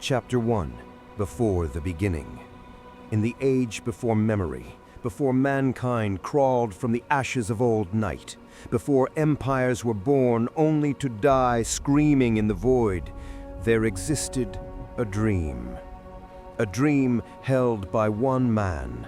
Chapter 1. Before the Beginning. In the age before memory, before mankind crawled from the ashes of old night, before empires were born only to die screaming in the void, there existed a dream. A dream held by one man,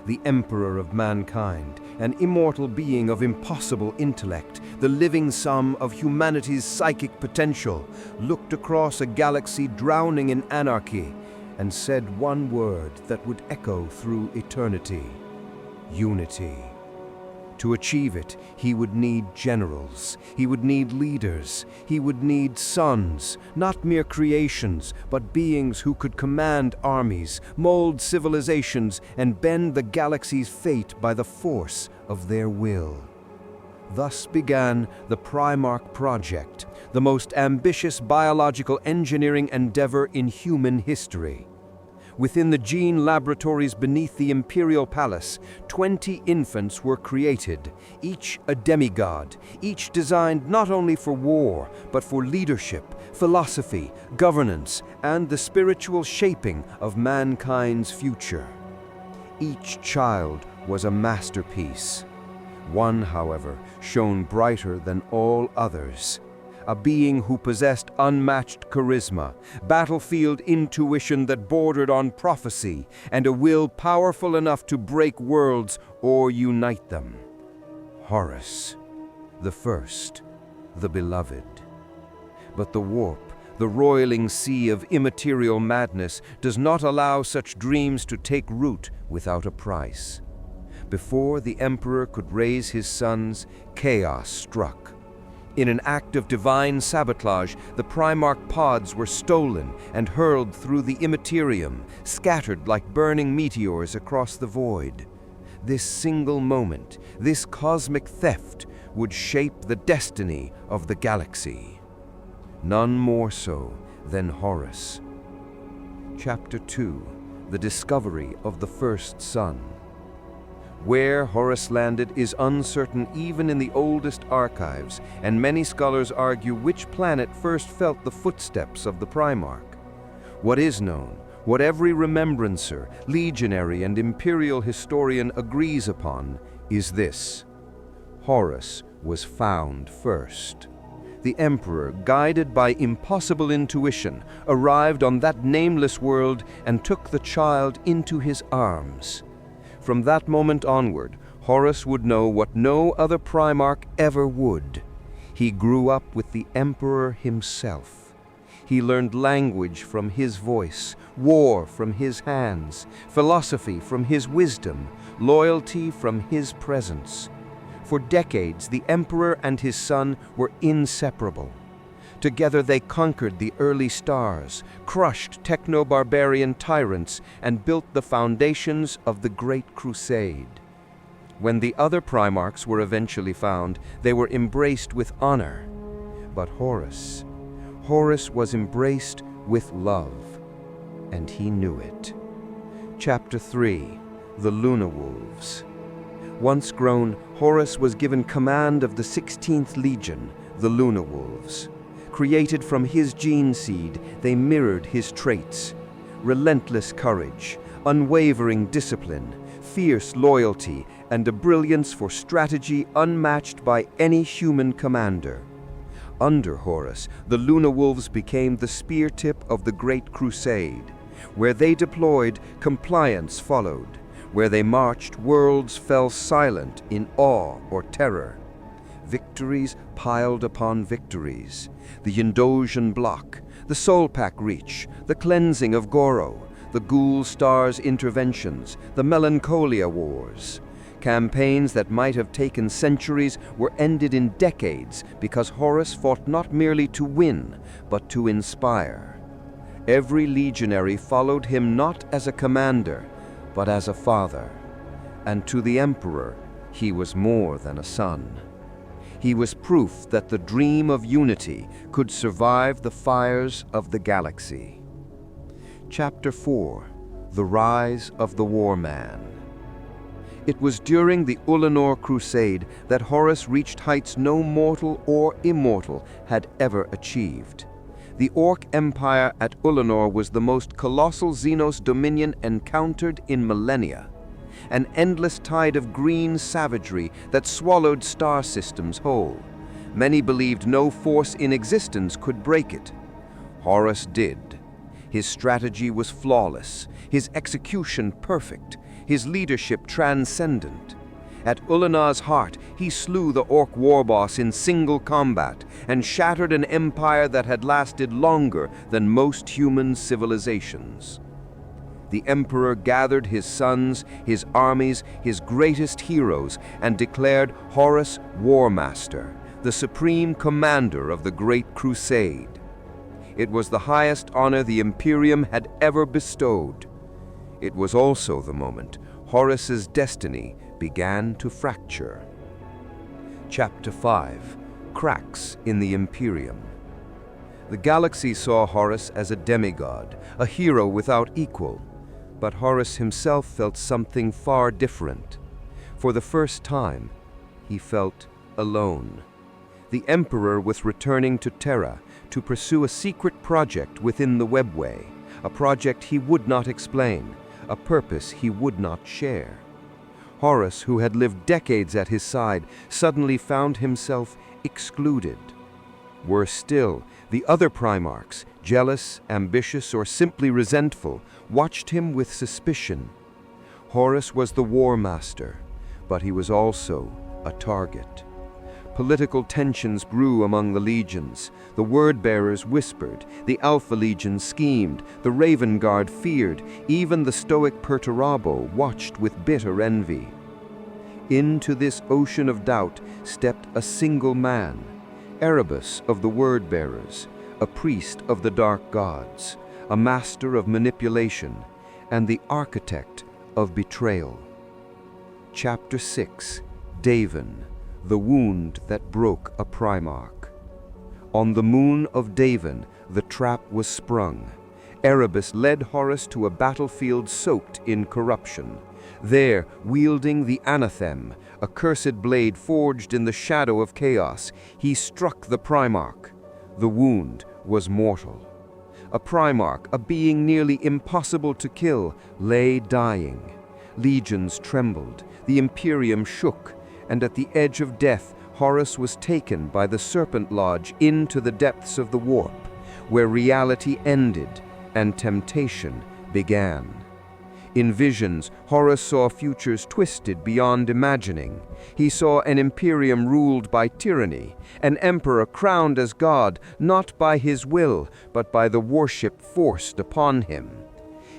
the emperor of mankind, an immortal being of impossible intellect, the living sum of humanity's psychic potential, looked across a galaxy drowning in anarchy and said one word that would echo through eternity: unity. To achieve it, he would need generals, he would need leaders, he would need sons, not mere creations, but beings who could command armies, mold civilizations, and bend the galaxy's fate by the force of their will. Thus began the Primarch Project, the most ambitious biological engineering endeavor in human history. Within the gene laboratories beneath the Imperial Palace, 20 infants were created, each a demigod, each designed not only for war, but for leadership, philosophy, governance, and the spiritual shaping of mankind's future. Each child was a masterpiece. One, however, shone brighter than all others. A being who possessed unmatched charisma, battlefield intuition that bordered on prophecy, and a will powerful enough to break worlds or unite them. Horus, the first, the beloved. But the warp, the roiling sea of immaterial madness, does not allow such dreams to take root without a price. Before the Emperor could raise his sons, chaos struck. In an act of divine sabotage, the Primarch pods were stolen and hurled through the immaterium, scattered like burning meteors across the void. This single moment, this cosmic theft, would shape the destiny of the galaxy. None more so than Horus. Chapter 2. The Discovery of the First Sun. Where Horus landed is uncertain even in the oldest archives, and many scholars argue which planet first felt the footsteps of the Primarch. What is known, what every remembrancer, legionary, and imperial historian agrees upon, is this: Horus was found first. The Emperor, guided by impossible intuition, arrived on that nameless world and took the child into his arms. From that moment onward, Horus would know what no other Primarch ever would. He grew up with the Emperor himself. He learned language from his voice, war from his hands, philosophy from his wisdom, loyalty from his presence. For decades, the Emperor and his son were inseparable. Together they conquered the early stars, crushed techno-barbarian tyrants, and built the foundations of the Great Crusade. When the other Primarchs were eventually found, they were embraced with honor. But Horus was embraced with love, and he knew it. Chapter 3. The Luna Wolves. Once grown, Horus was given command of the 16th Legion, the Luna Wolves. Created from his gene seed, they mirrored his traits: relentless courage, unwavering discipline, fierce loyalty, and a brilliance for strategy unmatched by any human commander. Under Horus, the Luna Wolves became the spear tip of the Great Crusade. Where they deployed, compliance followed. Where they marched, worlds fell silent in awe or terror. Victories piled upon victories. The Yindosian Block, the Solpak Reach, the cleansing of Goro, the Ghoul Stars interventions, the Melancholia Wars. Campaigns that might have taken centuries were ended in decades because Horus fought not merely to win, but to inspire. Every legionary followed him not as a commander, but as a father. And to the Emperor, he was more than a son. He was proof that the dream of unity could survive the fires of the galaxy. Chapter 4. The Rise of the War Man. It was during the Ulanor Crusade that Horus reached heights no mortal or immortal had ever achieved. The Orc Empire at Ulanor was the most colossal Xenos dominion encountered in millennia. An endless tide of green savagery that swallowed star systems whole. Many believed no force in existence could break it. Horus did. His strategy was flawless, his execution perfect, his leadership transcendent. At Ulanar's heart, he slew the Orc warboss in single combat and shattered an empire that had lasted longer than most human civilizations. The Emperor gathered his sons, his armies, his greatest heroes, and declared Horus War Master, the supreme commander of the Great Crusade. It was the highest honor the Imperium had ever bestowed. It was also the moment Horus's destiny began to fracture. Chapter 5. Cracks in the Imperium. The galaxy saw Horus as a demigod, a hero without equal. But Horus himself felt something far different. For the first time, he felt alone. The Emperor was returning to Terra to pursue a secret project within the Webway, a project he would not explain, a purpose he would not share. Horus, who had lived decades at his side, suddenly found himself excluded. Worse still, the other Primarchs, jealous, ambitious, or simply resentful, watched him with suspicion. Horus was the War Master, but he was also a target. Political tensions grew among the legions. The Word-bearers whispered, the Alpha Legion schemed, the Raven Guard feared, even the stoic Perturabo watched with bitter envy. Into this ocean of doubt stepped a single man, Erebus of the Word-bearers, a priest of the Dark Gods, a master of manipulation, and the architect of betrayal. Chapter 6. Davin, the wound that broke a Primarch. On the moon of Davin, the trap was sprung. Erebus led Horus to a battlefield soaked in corruption. There, wielding the Anathem, a cursed blade forged in the shadow of chaos, he struck the Primarch. The wound was mortal. A Primarch, a being nearly impossible to kill, lay dying. Legions trembled, the Imperium shook, and at the edge of death, Horus was taken by the Serpent Lodge into the depths of the warp, where reality ended and temptation began. In visions, Horus saw futures twisted beyond imagining. He saw an Imperium ruled by tyranny, an emperor crowned as god, not by his will, but by the worship forced upon him.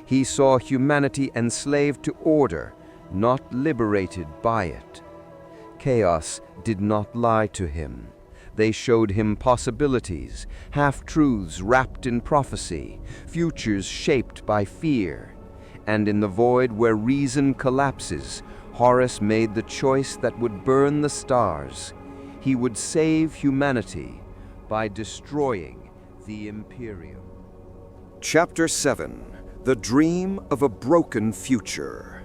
He saw humanity enslaved to order, not liberated by it. Chaos did not lie to him. They showed him possibilities, half-truths wrapped in prophecy, futures shaped by fear. And in the void where reason collapses, Horus made the choice that would burn the stars. He would save humanity by destroying the Imperium. Chapter 7. The Dream of a Broken Future.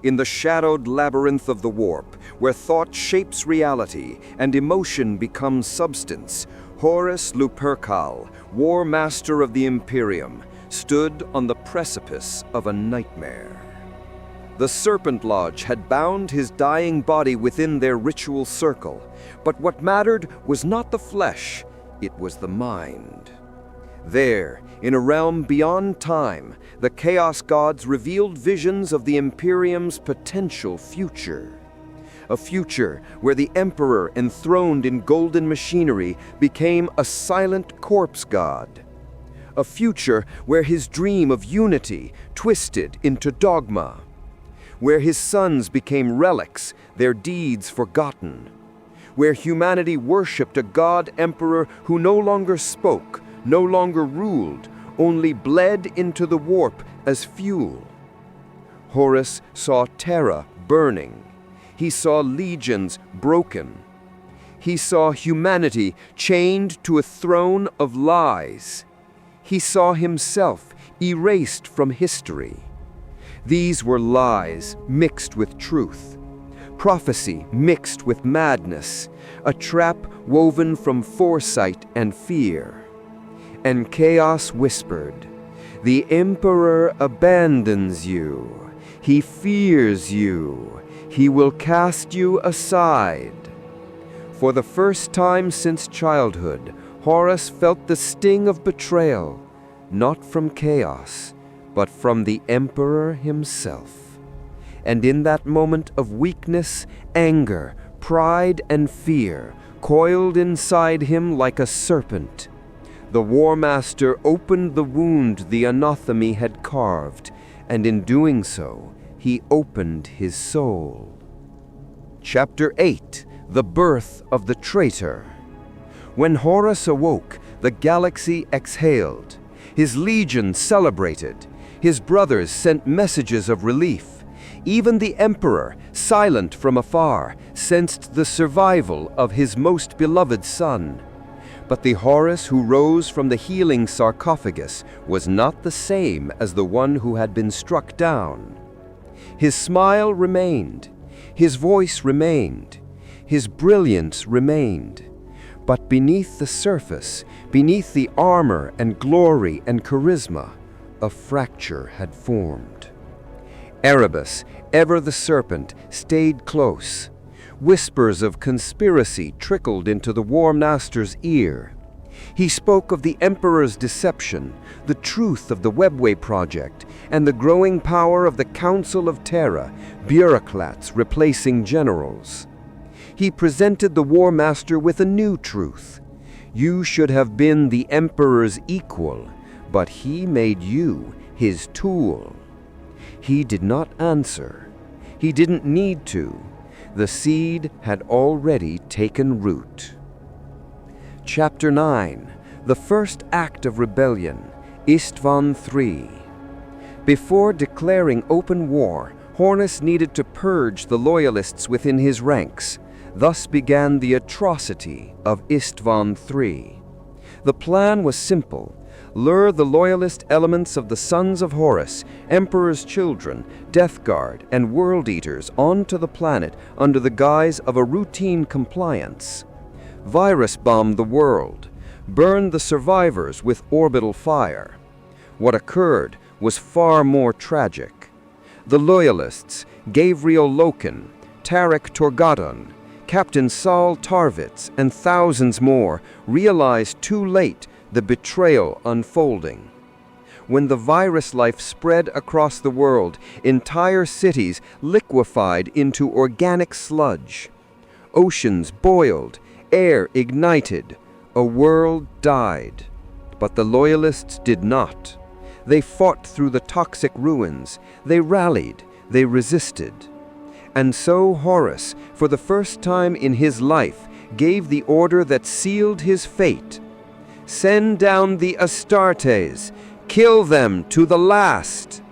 In the shadowed labyrinth of the warp, where thought shapes reality and emotion becomes substance, Horus Lupercal, War Master of the Imperium, stood on the precipice of a nightmare. The Serpent Lodge had bound his dying body within their ritual circle, but what mattered was not the flesh, it was the mind. There, in a realm beyond time, the Chaos Gods revealed visions of the Imperium's potential future. A future where the Emperor, enthroned in golden machinery, became a silent corpse god. A future where his dream of unity twisted into dogma. Where his sons became relics, their deeds forgotten. Where humanity worshipped a god-emperor who no longer spoke, no longer ruled, only bled into the warp as fuel. Horus saw Terra burning. He saw legions broken. He saw humanity chained to a throne of lies. He saw himself erased from history. These were lies mixed with truth, prophecy mixed with madness, a trap woven from foresight and fear. And chaos whispered, "The Emperor abandons you. He fears you. He will cast you aside." For the first time since childhood, Horus felt the sting of betrayal, not from chaos, but from the Emperor himself. And in that moment of weakness, anger, pride, and fear coiled inside him like a serpent. The War Master opened the wound the anathema had carved, and in doing so, he opened his soul. Chapter 8: The Birth of the Traitor. When Horus awoke, the galaxy exhaled. His legion celebrated. His brothers sent messages of relief. Even the Emperor, silent from afar, sensed the survival of his most beloved son. But the Horus who rose from the healing sarcophagus was not the same as the one who had been struck down. His smile remained. His voice remained. His brilliance remained. But beneath the surface, beneath the armor and glory and charisma, a fracture had formed. Erebus, ever the serpent, stayed close. Whispers of conspiracy trickled into the War Master's ear. He spoke of the Emperor's deception, the truth of the Webway project, and the growing power of the Council of Terra, bureaucrats replacing generals. He presented the War Master with a new truth. You should have been the Emperor's equal, but he made you his tool. He did not answer. He didn't need to. The seed had already taken root. Chapter 9: The First Act of Rebellion, Istvan III. Before declaring open war, Horus needed to purge the loyalists within his ranks. Thus began the atrocity of Istvan III. The plan was simple: lure the loyalist elements of the sons of Horus, Emperor's children, Death Guard, and World Eaters onto the planet under the guise of a routine compliance. Virus bomb the world, burn the survivors with orbital fire. What occurred was far more tragic. The loyalists, Gabriel Loken, Tarek Torgadon, Captain Saul Tarvitz, and thousands more realized too late the betrayal unfolding. When the virus life spread across the world, entire cities liquefied into organic sludge. Oceans boiled, air ignited, a world died. But the loyalists did not. They fought through the toxic ruins. They rallied. They resisted. And so Horus, for the first time in his life, gave the order that sealed his fate. Send down the Astartes. Kill them to the last.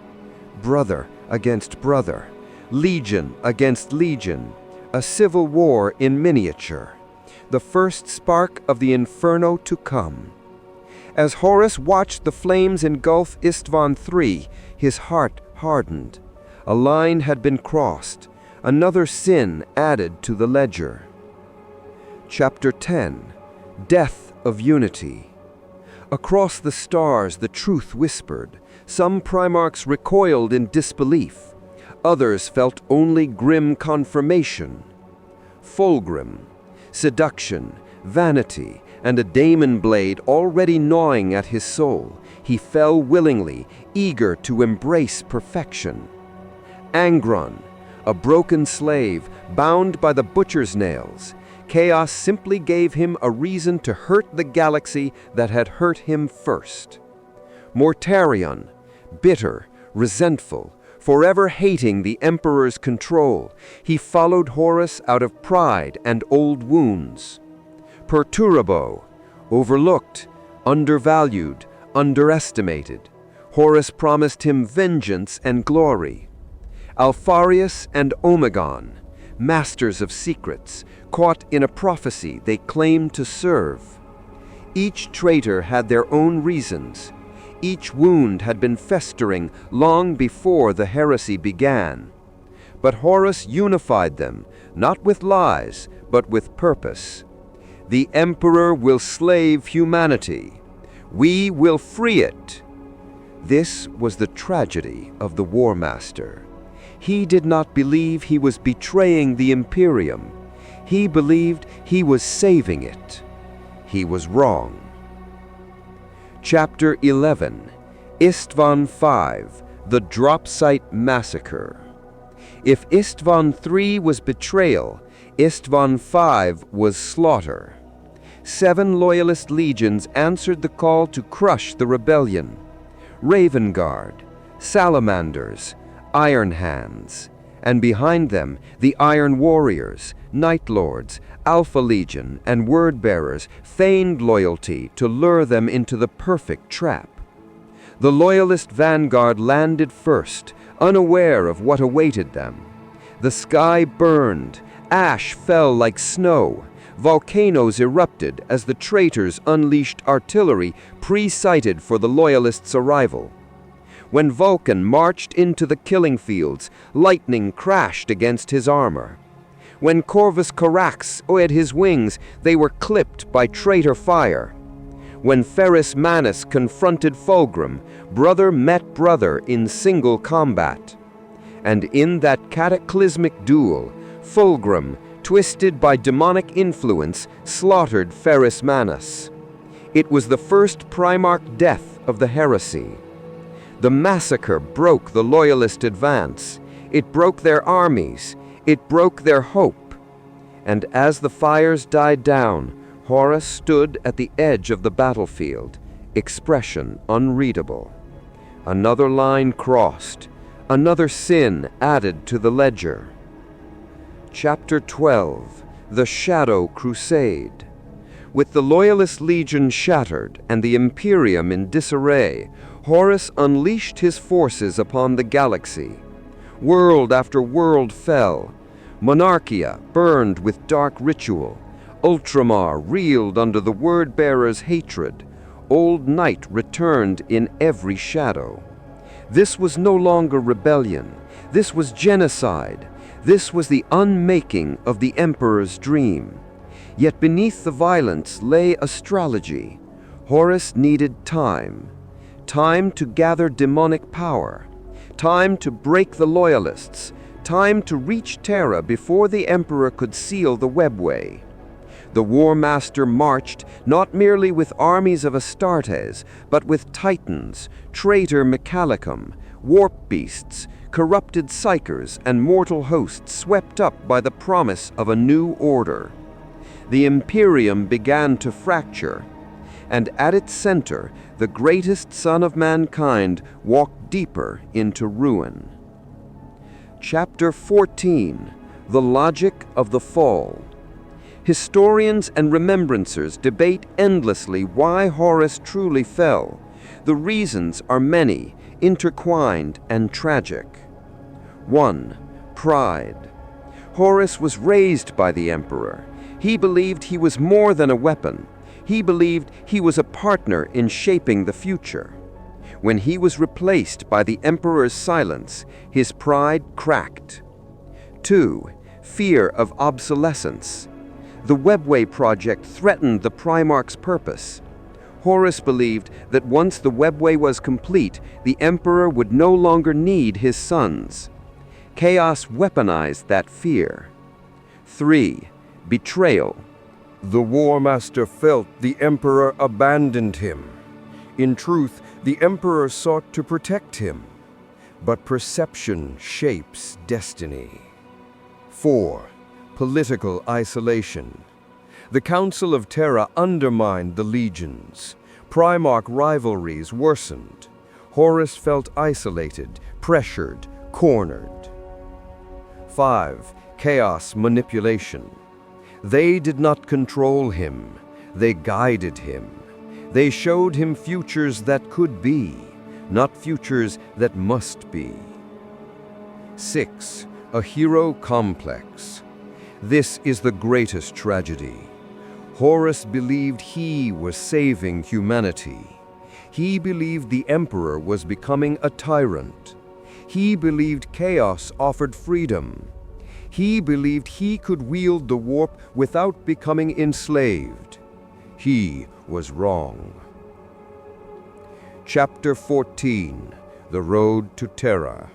Brother against brother. Legion against legion. A civil war in miniature. The first spark of the inferno to come. As Horus watched the flames engulf Istvan III, his heart hardened. A line had been crossed. Another sin added to the ledger. Chapter 10: Death of Unity. Across the stars the truth whispered. Some Primarchs recoiled in disbelief. Others felt only grim confirmation. Fulgrim, seduction, vanity, and a daemon blade already gnawing at his soul, he fell willingly, eager to embrace perfection. Angron, a broken slave, bound by the butcher's nails, chaos simply gave him a reason to hurt the galaxy that had hurt him first. Mortarion, bitter, resentful, forever hating the Emperor's control, he followed Horus out of pride and old wounds. Perturabo, overlooked, undervalued, underestimated, Horus promised him vengeance and glory. Alpharius and Omegon, masters of secrets, caught in a prophecy they claimed to serve. Each traitor had their own reasons. Each wound had been festering long before the heresy began. But Horus unified them, not with lies, but with purpose. The Emperor will slave humanity. We will free it." This was the tragedy of the War Master. He did not believe he was betraying the Imperium. He believed he was saving it. He was wrong. Chapter 11. Istvan V, the Drop Site Massacre. If Istvan III was betrayal, Istvan V was slaughter. 7 loyalist legions answered the call to crush the rebellion. Raven Guard, Salamanders, Iron Hands, and behind them the Iron Warriors, Night Lords, Alpha Legion, and Word-Bearers feigned loyalty to lure them into the perfect trap. The Loyalist vanguard landed first, unaware of what awaited them. The sky burned, ash fell like snow, volcanoes erupted as the traitors unleashed artillery pre-sighted for the Loyalists' arrival. When Vulcan marched into the killing fields, lightning crashed against his armor. When Corvus Corax oiled his wings, they were clipped by traitor fire. When Ferrus Manus confronted Fulgrim, brother met brother in single combat. And in that cataclysmic duel, Fulgrim, twisted by demonic influence, slaughtered Ferrus Manus. It was the first Primarch death of the heresy. The massacre broke the Loyalist advance. It broke their armies. It broke their hope. And as the fires died down, Horus stood at the edge of the battlefield, expression unreadable. Another line crossed, another sin added to the ledger. Chapter 12. The Shadow Crusade. With the Loyalist Legion shattered and the Imperium in disarray, Horus unleashed his forces upon the galaxy. World after world fell. Monarchia burned with dark ritual. Ultramar reeled under the Word-Bearer's hatred. Old Night returned in every shadow. This was no longer rebellion. This was genocide. This was the unmaking of the Emperor's dream. Yet beneath the violence lay astrology. Horus needed time. Time to gather demonic power. Time to break the Loyalists. Time to reach Terra before the Emperor could seal the webway. The War Master marched not merely with armies of Astartes, but with Titans, traitor Mechanicum, warp beasts, corrupted psychers, and mortal hosts swept up by the promise of a new order. The Imperium began to fracture, and at its center, the greatest son of mankind walked deeper into ruin. Chapter 14. The Logic of the Fall. Historians and remembrancers debate endlessly why Horus truly fell. The reasons are many, intertwined, and tragic. 1. Pride. Horus was raised by the Emperor. He believed he was more than a weapon. He believed he was a partner in shaping the future. When he was replaced by the Emperor's silence, his pride cracked. 2. Fear of obsolescence. The Webway project threatened the Primarch's purpose. Horus believed that once the Webway was complete, the Emperor would no longer need his sons. Chaos weaponized that fear. 3. Betrayal. The War Master felt the Emperor abandoned him. In truth, the Emperor sought to protect him. But perception shapes destiny. 4. Political isolation. The Council of Terra undermined the legions. Primarch rivalries worsened. Horus felt isolated, pressured, cornered. 5. Chaos manipulation. They did not control him. They guided him. They showed him futures that could be, not futures that must be. 6. A hero complex. This is the greatest tragedy. Horus believed he was saving humanity. He believed the Emperor was becoming a tyrant. He believed chaos offered freedom. He believed he could wield the warp without becoming enslaved. He was wrong. Chapter 14, The Road to Terra.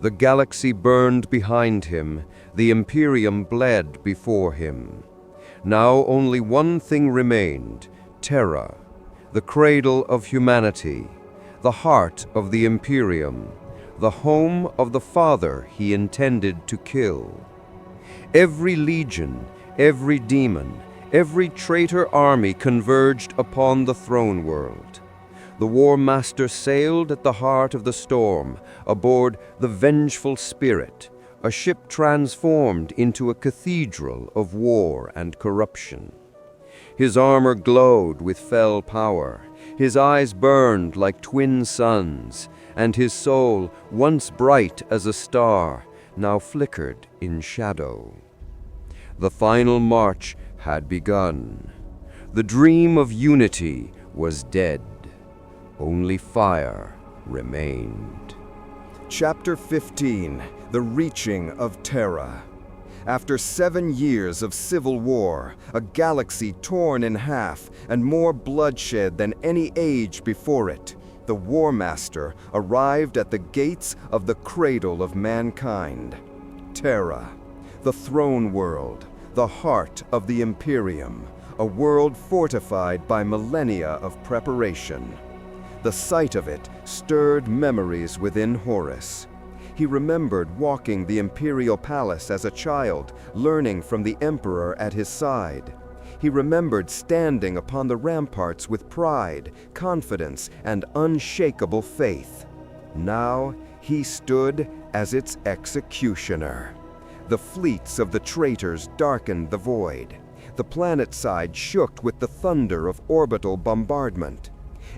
The galaxy burned behind him, the Imperium bled before him. Now only one thing remained, Terra, the cradle of humanity, the heart of the Imperium, the home of the father he intended to kill. Every legion, every demon, every traitor army converged upon the throne world. The War Master sailed at the heart of the storm, aboard the Vengeful Spirit, a ship transformed into a cathedral of war and corruption. His armor glowed with fell power, his eyes burned like twin suns, and his soul, once bright as a star, now flickered in shadow. The final march had begun. The dream of unity was dead. Only fire remained. Chapter 15, The Reaching of Terra. After 7 years of civil war, a galaxy torn in half, and more bloodshed than any age before it, the War Master arrived at the gates of the cradle of mankind. Terra, the throne world, the heart of the Imperium, a world fortified by millennia of preparation. The sight of it stirred memories within Horus. He remembered walking the Imperial Palace as a child, learning from the Emperor at his side. He remembered standing upon the ramparts with pride, confidence, and unshakable faith. Now he stood as its executioner. The fleets of the traitors darkened the void. The planet side shook with the thunder of orbital bombardment.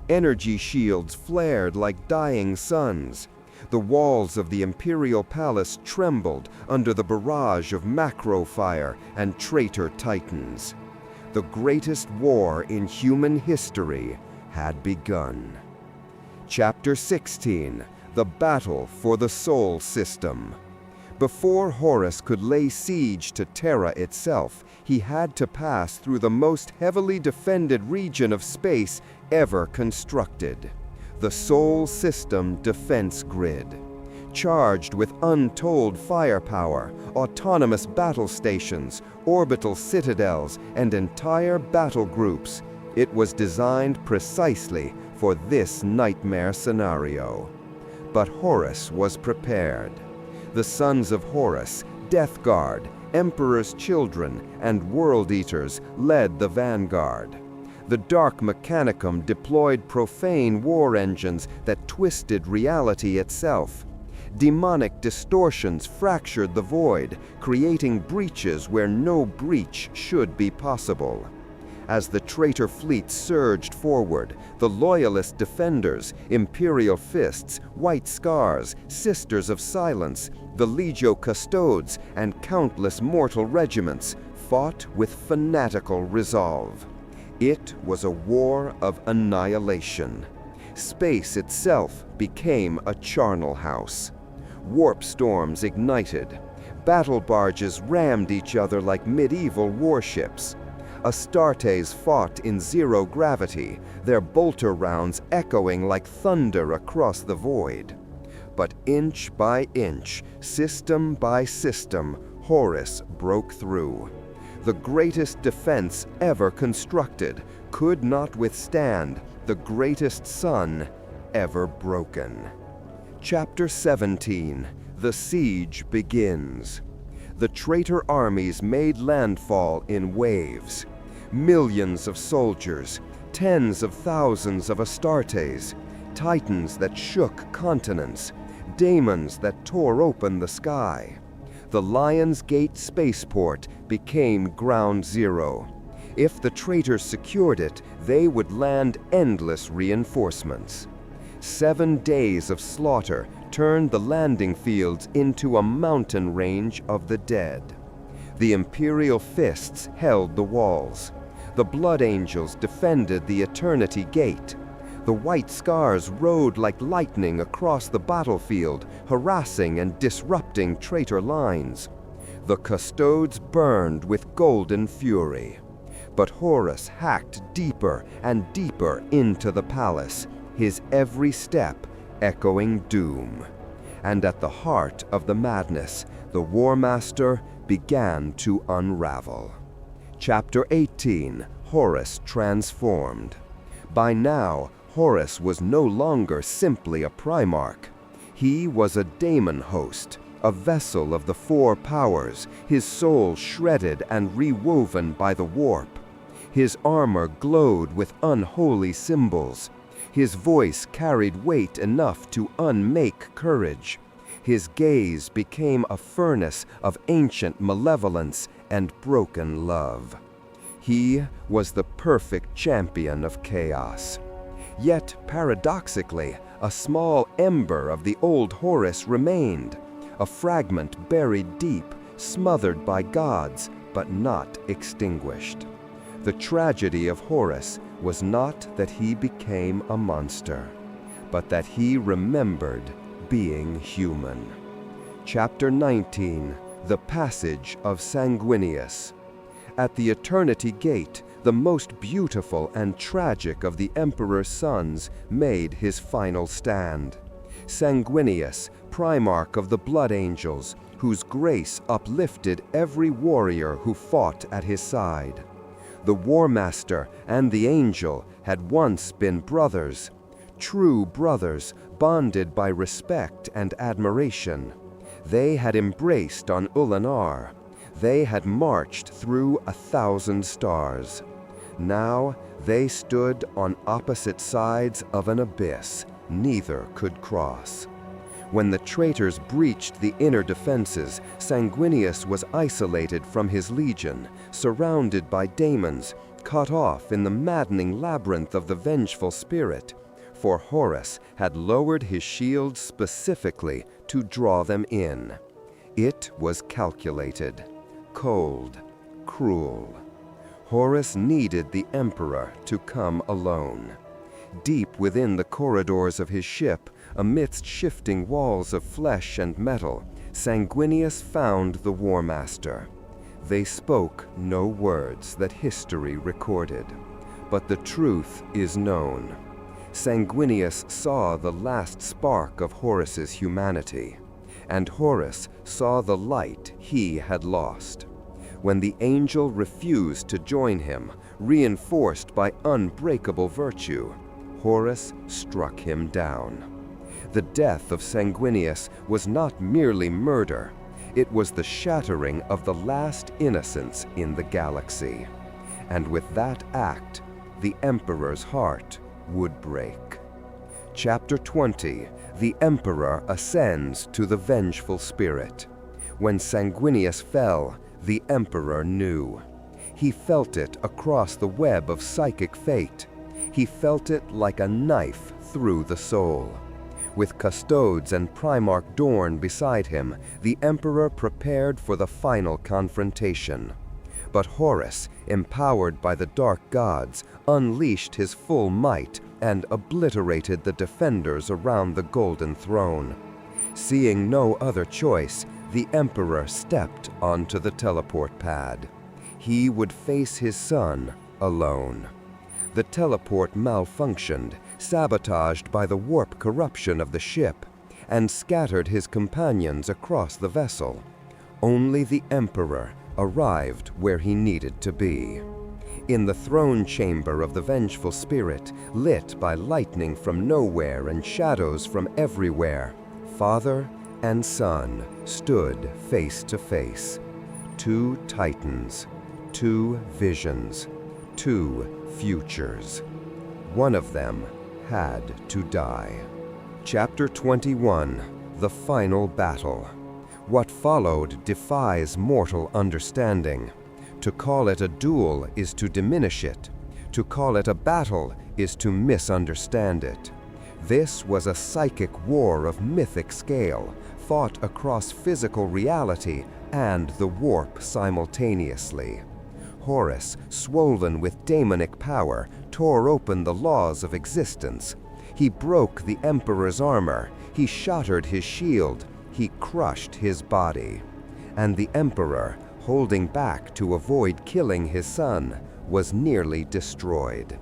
Energy shields flared like dying suns. The walls of the Imperial Palace trembled under the barrage of macro fire and traitor titans. The greatest war in human history had begun. Chapter 16, The Battle for the Sol System. Before Horus could lay siege to Terra itself, he had to pass through the most heavily defended region of space ever constructed, the Sol System Defense Grid. Charged with untold firepower, autonomous battle stations, orbital citadels, and entire battle groups, it was designed precisely for this nightmare scenario. But Horus was prepared. The sons of Horus, Death Guard, Emperor's Children, and World Eaters led the vanguard. The Dark Mechanicum deployed profane war engines that twisted reality itself. Demonic distortions fractured the void, creating breaches where no breach should be possible. As the traitor fleet surged forward, the Loyalist defenders, Imperial Fists, White Scars, Sisters of Silence, the Legio Custodes, and countless mortal regiments fought with fanatical resolve. It was a war of annihilation. Space itself became a charnel house. Warp storms ignited. Battle barges rammed each other like medieval warships. Astartes fought in zero gravity, their bolter rounds echoing like thunder across the void. But inch by inch, system by system, Horus broke through. The greatest defense ever constructed could not withstand the greatest sun ever broken. Chapter 17, The Siege Begins. The traitor armies made landfall in waves. Millions of soldiers, tens of thousands of Astartes, titans that shook continents, daemons that tore open the sky. The Lion's Gate spaceport became ground zero. If the traitors secured it, they would land endless reinforcements. 7 days of slaughter turned the landing fields into a mountain range of the dead. The Imperial Fists held the walls. The Blood Angels defended the Eternity Gate. The White Scars rode like lightning across the battlefield, harassing and disrupting traitor lines. The Custodes burned with golden fury. But Horus hacked deeper and deeper into the palace, his every step echoing doom. And at the heart of the madness, the War Master began to unravel. Chapter 18, Horus Transformed. By now, Horus was no longer simply a Primarch. He was a daemon host, a vessel of the four powers, his soul shredded and rewoven by the warp. His armor glowed with unholy symbols. His voice carried weight enough to unmake courage. His gaze became a furnace of ancient malevolence and broken love. He was the perfect champion of chaos. Yet, paradoxically, a small ember of the old Horus remained, a fragment buried deep, smothered by gods, but not extinguished. The tragedy of Horus was not that he became a monster, but that he remembered being human. Chapter 19, The Passage of Sanguinius. At the Eternity Gate, the most beautiful and tragic of the Emperor's sons made his final stand. Sanguinius, Primarch of the Blood Angels, whose grace uplifted every warrior who fought at his side. The War Master and the Angel had once been brothers, true brothers bonded by respect and admiration. They had embraced on Ulanar. They had marched through 1,000 stars. Now they stood on opposite sides of an abyss neither could cross. When the traitors breached the inner defenses, Sanguinius was isolated from his legion, surrounded by daemons, cut off in the maddening labyrinth of the vengeful spirit, for Horus had lowered his shield specifically to draw them in. It was calculated, cold, cruel. Horus needed the Emperor to come alone. Deep within the corridors of his ship, amidst shifting walls of flesh and metal, Sanguinius found the War Master. They spoke no words that history recorded, but the truth is known. Sanguinius saw the last spark of Horus's humanity, and Horus saw the light he had lost. When the angel refused to join him, reinforced by unbreakable virtue, Horus struck him down. The death of Sanguinius was not merely murder, it was the shattering of the last innocence in the galaxy. And with that act, the Emperor's heart would break. Chapter 20, The Emperor Ascends to the Vengeful Spirit. When Sanguinius fell, the Emperor knew. He felt it across the web of psychic fate. He felt it like a knife through the soul. With Custodes and Primarch Dorn beside him, the Emperor prepared for the final confrontation. But Horus, empowered by the dark gods, unleashed his full might and obliterated the defenders around the Golden Throne. Seeing no other choice, the Emperor stepped onto the teleport pad. He would face his son alone. The teleport malfunctioned, sabotaged by the warp corruption of the ship, and scattered his companions across the vessel. Only the Emperor arrived where he needed to be. In the throne chamber of the Vengeful Spirit, lit by lightning from nowhere and shadows from everywhere, Father and Son stood face to face. Two titans, two visions, two futures. One of them had to die. Chapter 21, The Final Battle. What followed defies mortal understanding. To call it a duel is to diminish it. To call it a battle is to misunderstand it. This was a psychic war of mythic scale, fought across physical reality and the warp simultaneously. Horus, swollen with daemonic power, tore open the laws of existence. He broke the Emperor's armor, he shattered his shield, he crushed his body. And the Emperor, holding back to avoid killing his son, was nearly destroyed.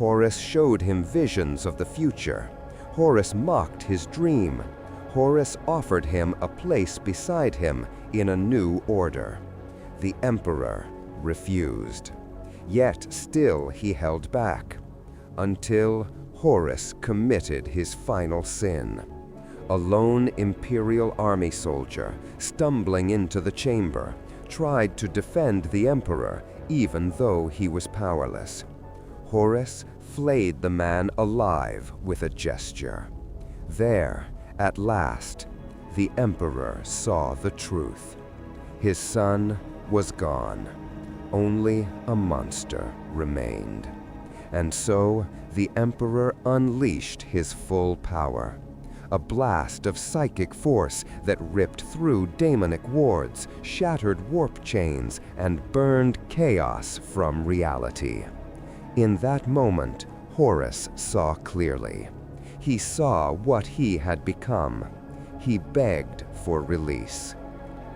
Horus showed him visions of the future. Horus mocked his dream. Horus offered him a place beside him in a new order. The Emperor refused. Yet still he held back, until Horus committed his final sin. A lone Imperial army soldier, stumbling into the chamber, tried to defend the Emperor even though he was powerless. Horus flayed the man alive with a gesture. There, at last, the Emperor saw the truth. His son was gone. Only a monster remained. And so the Emperor unleashed his full power. A blast of psychic force that ripped through daemonic wards, shattered warp chains, and burned chaos from reality. In that moment, Horus saw clearly. He saw what he had become. He begged for release,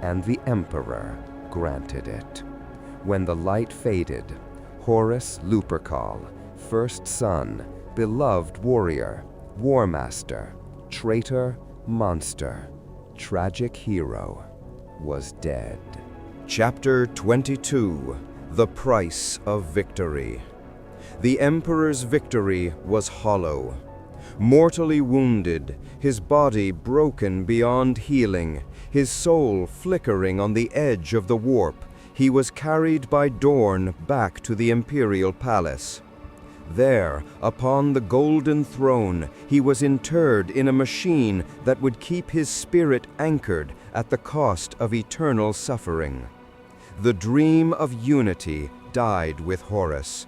and the Emperor granted it. When the light faded, Horus Lupercal, first son, beloved warrior, war master, traitor, monster, tragic hero, was dead. Chapter 22: The Price of Victory. The Emperor's victory was hollow. Mortally wounded, his body broken beyond healing, his soul flickering on the edge of the warp, he was carried by Dorn back to the Imperial Palace. There, upon the golden throne, he was interred in a machine that would keep his spirit anchored at the cost of eternal suffering. The dream of unity died with Horus.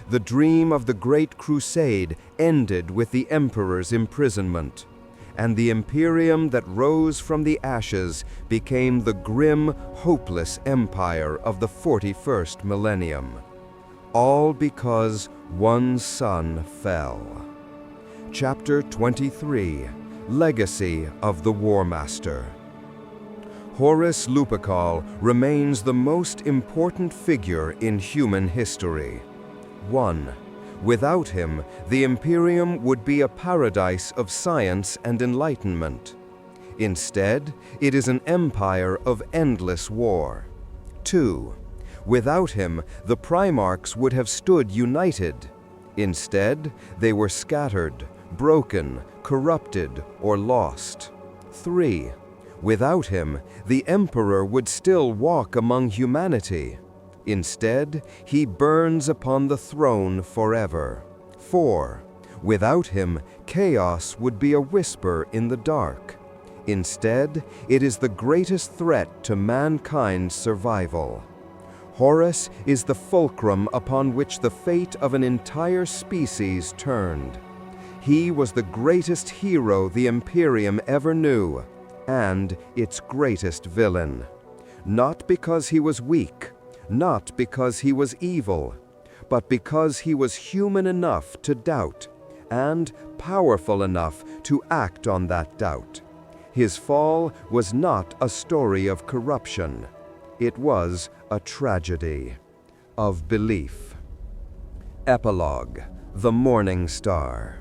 The dream of the Great Crusade ended with the Emperor's imprisonment, and the Imperium that rose from the ashes became the grim, hopeless empire of the 41st millennium. All because one son fell. Chapter 23: Legacy of the War Master. Horus Lupercal remains the most important figure in human history. 1. Without him, the Imperium would be a paradise of science and enlightenment. Instead, it is an empire of endless war. 2. Without him, the Primarchs would have stood united. Instead, they were scattered, broken, corrupted, or lost. 3. Without him, the Emperor would still walk among humanity. Instead, he burns upon the throne forever. 4. Without him, chaos would be a whisper in the dark. Instead, it is the greatest threat to mankind's survival. Horus is the fulcrum upon which the fate of an entire species turned. He was the greatest hero the Imperium ever knew, and its greatest villain. Not because he was weak, not because he was evil, but because he was human enough to doubt, and powerful enough to act on that doubt. His fall was not a story of corruption. It was a tragedy of belief. Epilogue: The Morning Star.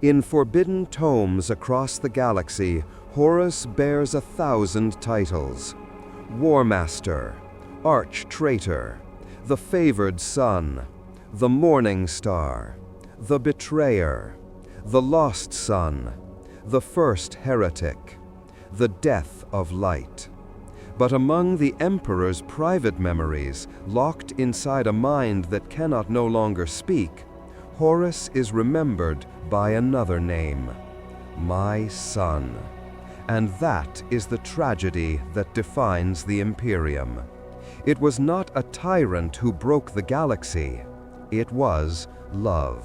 In forbidden tomes across the galaxy, Horus bears 1,000 titles: War Master, Arch-Traitor, the Favored Son, the Morning Star, the Betrayer, the Lost Son, the First Heretic, the Death of Light. But among the Emperor's private memories, locked inside a mind that cannot no longer speak, Horus is remembered by another name: My Son. And that is the tragedy that defines the Imperium. It was not a tyrant who broke the galaxy. It was love.